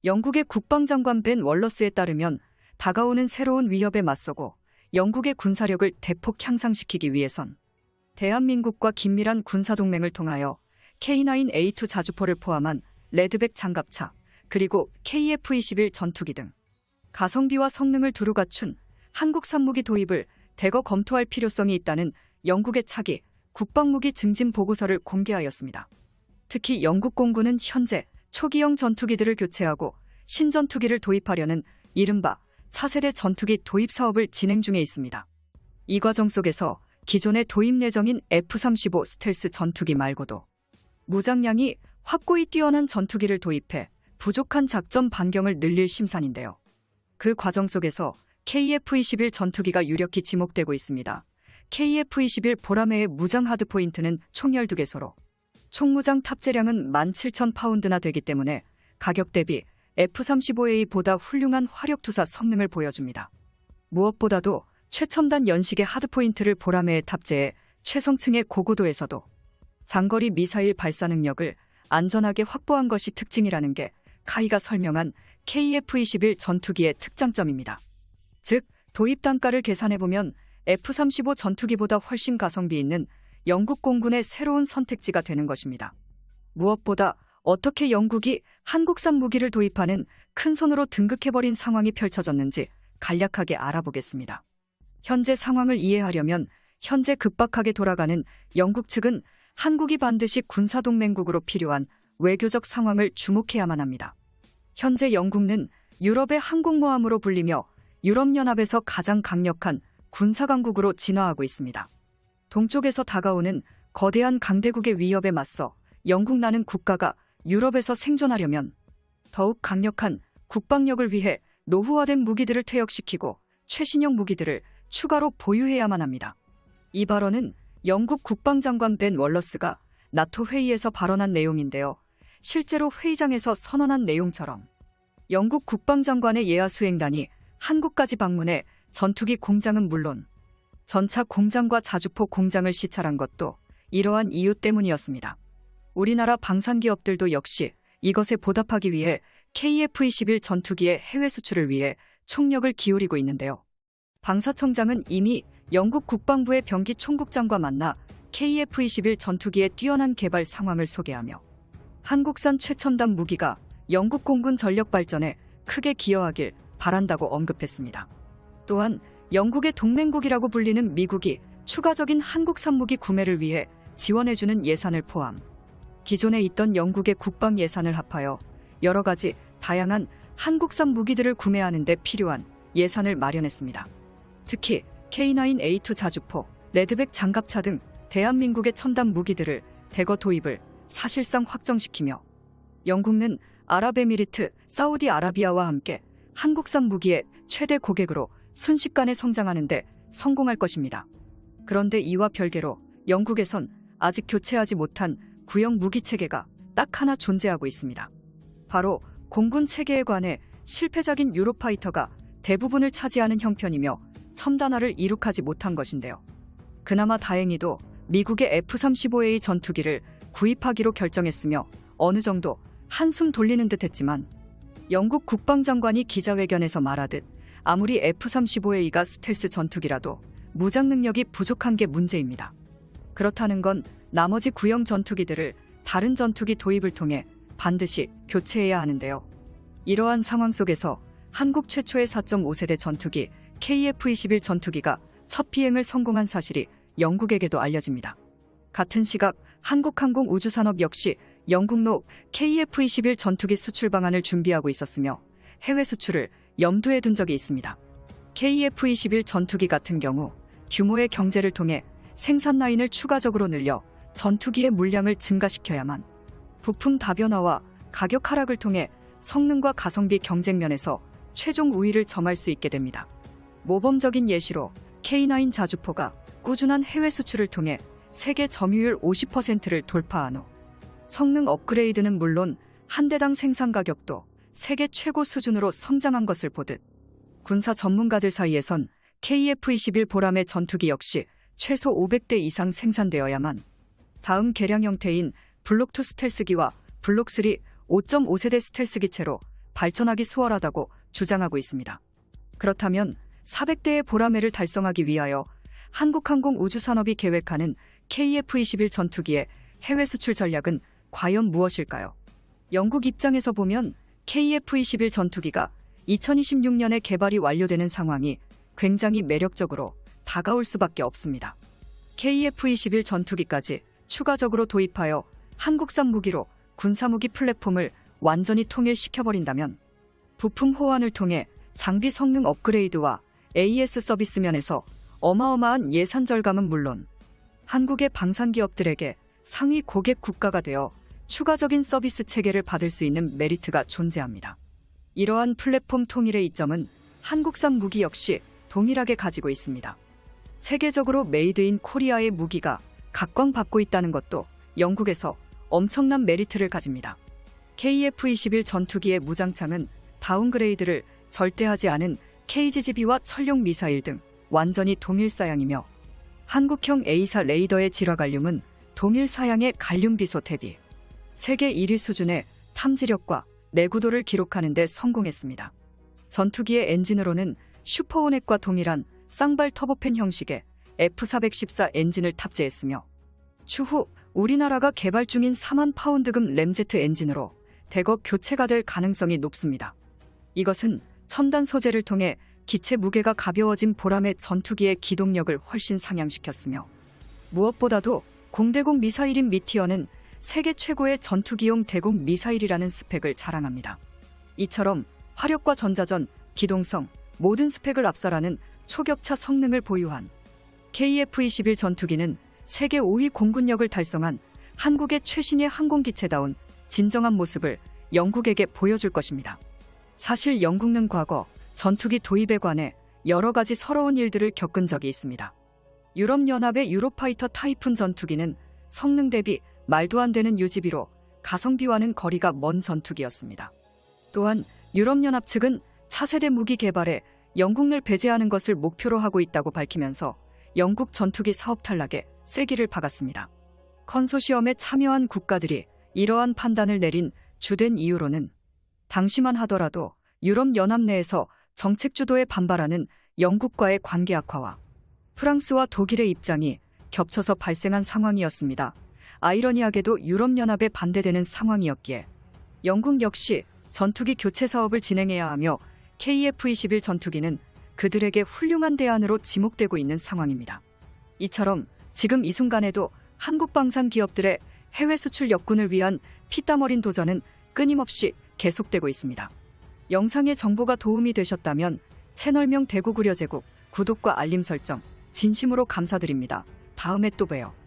영국의 국방장관 벤 월러스에 따르면 다가오는 새로운 위협에 맞서고 영국의 군사력을 대폭 향상시키기 위해선 대한민국과 긴밀한 군사동맹을 통하여 K9A2 자주포를 포함한 레드백 장갑차 그리고 KF-21 전투기 등 가성비와 성능을 두루 갖춘 한국산 무기 도입을 대거 검토할 필요성이 있다는 영국의 차기 국방무기 증진 보고서를 공개하였습니다. 특히 영국 공군은 현재 초기형 전투기들을 교체하고 신전투기를 도입하려는 이른바 차세대 전투기 도입 사업을 진행 중에 있습니다. 이 과정 속에서 기존의 도입 예정인 F-35 스텔스 전투기 말고도 무장량이 확고히 뛰어난 전투기를 도입해 부족한 작전 반경을 늘릴 심산인데요. 그 과정 속에서 KF-21 전투기가 유력히 지목되고 있습니다. KF-21 보라매의 무장 하드포인트는 총 12개소로 총무장 탑재량은 17,000파운드나 되기 때문에 가격 대비 F-35A보다 훌륭한 화력투사 성능을 보여줍니다. 무엇보다도 최첨단 연식의 하드포인트를 보라매에 탑재해 최성층의 고고도에서도 장거리 미사일 발사 능력을 안전하게 확보한 것이 특징이라는 게 카이가 설명한 KF-21 전투기의 특장점입니다. 즉, 도입 단가를 계산해보면 F-35 전투기보다 훨씬 가성비 있는 영국 공군의 새로운 선택지가 되는 것입니다. 무엇보다 어떻게 영국이 한국산 무기를 도입하는 큰손으로 등극해버린 상황이 펼쳐졌는지 간략하게 알아보겠습니다. 현재 상황을 이해하려면 현재 급박하게 돌아가는 영국 측은 한국이 반드시 군사동맹국으로 필요한 외교적 상황을 주목해야만 합니다. 현재 영국은 유럽의 항공모함으로 불리며 유럽연합에서 가장 강력한 군사강국으로 진화하고 있습니다. 동쪽에서 다가오는 거대한 강대국의 위협에 맞서 영국이라는 국가가 유럽에서 생존하려면 더욱 강력한 국방력을 위해 노후화된 무기들을 퇴역시키고 최신형 무기들을 추가로 보유해야만 합니다. 이 발언은 영국 국방장관 벤 월러스가 나토 회의에서 발언한 내용인데요. 실제로 회의장에서 선언한 내용처럼 영국 국방장관의 예하 수행단이 한국까지 방문해 전투기 공장은 물론 전차 공장과 자주포 공장을 시찰한 것도 이러한 이유 때문이었습니다. 우리나라 방산기업들도 역시 이것에 보답하기 위해 KF-21 전투기의 해외 수출을 위해 총력을 기울이고 있는데요. 방사청장은 이미 영국 국방부의 병기 총국장과 만나 KF-21 전투기의 뛰어난 개발 상황을 소개하며 한국산 최첨단 무기가 영국 공군 전력 발전에 크게 기여하길 바란다고 언급했습니다. 또한 영국의 동맹국이라고 불리는 미국이 추가적인 한국산 무기 구매를 위해 지원해주는 예산을 포함 기존에 있던 영국의 국방 예산을 합하여 여러 가지 다양한 한국산 무기들을 구매하는 데 필요한 예산을 마련했습니다. 특히 K9A2 자주포, 레드백 장갑차 등 대한민국의 첨단 무기들을 대거 도입을 사실상 확정시키며 영국은 아랍에미리트, 사우디아라비아와 함께 한국산 무기의 최대 고객으로 순식간에 성장하는 데 성공할 것입니다. 그런데 이와 별개로 영국에선 아직 교체하지 못한 구형 무기 체계가 딱 하나 존재하고 있습니다. 바로 공군 체계에 관해 실패작인 유로파이터가 대부분을 차지하는 형편이며 첨단화를 이룩하지 못한 것인데요. 그나마 다행히도 미국의 F-35A 전투기를 구입하기로 결정했으며 어느 정도 한숨 돌리는 듯 했지만 영국 국방장관이 기자회견에서 말하듯 아무리 F-35A가 스텔스 전투기라도 무장 능력이 부족한 게 문제입니다. 그렇다는 건 나머지 구형 전투기들을 다른 전투기 도입을 통해 반드시 교체해야 하는데요. 이러한 상황 속에서 한국 최초의 4.5세대 전투기 KF-21 전투기가 첫 비행을 성공한 사실이 영국에게도 알려집니다. 같은 시각 한국항공우주산업 역시 영국로 KF-21 전투기 수출 방안을 준비하고 있었으며 해외 수출을 염두에 둔 적이 있습니다. KF-21 전투기 같은 경우 규모의 경제를 통해 생산 라인을 추가적으로 늘려 전투기의 물량을 증가시켜야만 부품 다변화와 가격 하락을 통해 성능과 가성비 경쟁 면에서 최종 우위를 점할 수 있게 됩니다. 모범적인 예시로 K9 자주포가 꾸준한 해외 수출을 통해 세계 점유율 50%를 돌파한 후 성능 업그레이드는 물론 한 대당 생산 가격도 세계 최고 수준으로 성장한 것을 보듯 군사 전문가들 사이에선 KF-21 보라매 전투기 역시 최소 500대 이상 생산되어야만 다음 개량 형태인 블록2 스텔스기와 블록3 5.5세대 스텔스 기체로 발전하기 수월하다고 주장하고 있습니다. 그렇다면 400대의 보라매를 달성하기 위하여 한국항공우주산업이 계획하는 KF-21 전투기의 해외 수출 전략은 과연 무엇일까요? 영국 입장에서 보면 KF-21 전투기가 2026년에 개발이 완료되는 상황이 굉장히 매력적으로 다가올 수밖에 없습니다. KF-21 전투기까지 추가적으로 도입하여 한국산 무기로 군사무기 플랫폼을 완전히 통일시켜버린다면 부품 호환을 통해 장비 성능 업그레이드와 AS 서비스 면에서 어마어마한 예산 절감은 물론 한국의 방산기업들에게 상위 고객 국가가 되어 추가적인 서비스 체계를 받을 수 있는 메리트가 존재합니다. 이러한 플랫폼 통일의 이점은 한국산 무기 역시 동일하게 가지고 있습니다. 세계적으로 메이드 인 코리아의 무기가 각광받고 있다는 것도 영국에서 엄청난 메리트를 가집니다. KF-21 전투기의 무장창은 다운그레이드를 절대 하지 않은 KGB와 천룡 미사일 등 완전히 동일 사양이며 한국형 A사 레이더의 질화갈륨은 동일 사양의 갈륨 비소 대비 세계 1위 수준의 탐지력과 내구도를 기록하는 데 성공했습니다. 전투기의 엔진으로는 슈퍼호넷과 동일한 쌍발 터보팬 형식의 F414 엔진을 탑재했으며 추후 우리나라가 개발 중인 4만 파운드급 램제트 엔진으로 대거 교체가 될 가능성이 높습니다. 이것은 첨단 소재를 통해 기체 무게가 가벼워진 보라매 전투기의 기동력을 훨씬 상향시켰으며 무엇보다도 공대공 미사일인 미티어는 세계 최고의 전투기용 대공 미사일이라는 스펙을 자랑합니다. 이처럼 화력과 전자전, 기동성, 모든 스펙을 압살하는 초격차 성능을 보유한 KF-21 전투기는 세계 5위 공군력을 달성한 한국의 최신의 항공기체다운 진정한 모습을 영국에게 보여줄 것입니다. 사실 영국은 과거 전투기 도입에 관해 여러 가지 서러운 일들을 겪은 적이 있습니다. 유럽연합의 유로파이터 타이푼 전투기는 성능 대비 말도 안 되는 유지비로 가성비와는 거리가 먼 전투기였습니다. 또한 유럽연합 측은 차세대 무기 개발에 영국을 배제하는 것을 목표로 하고 있다고 밝히면서 영국 전투기 사업 탈락에 쐐기를 박았습니다. 컨소시엄에 참여한 국가들이 이러한 판단을 내린 주된 이유로는 당시만 하더라도 유럽연합 내에서 정책 주도에 반발하는 영국과의 관계 악화와 프랑스와 독일의 입장이 겹쳐서 발생한 상황이었습니다. 아이러니하게도 유럽연합에 반대되는 상황이었기에 영국 역시 전투기 교체 사업을 진행해야 하며 KF-21 전투기는 그들에게 훌륭한 대안으로 지목되고 있는 상황입니다. 이처럼 지금 이 순간에도 한국 방산 기업들의 해외 수출 역군을 위한 피땀 어린 도전은 끊임없이 계속되고 있습니다. 영상의 정보가 도움이 되셨다면 채널명 대구구려제국 구독과 알림 설정 진심으로 감사드립니다. 다음에 또 봬요.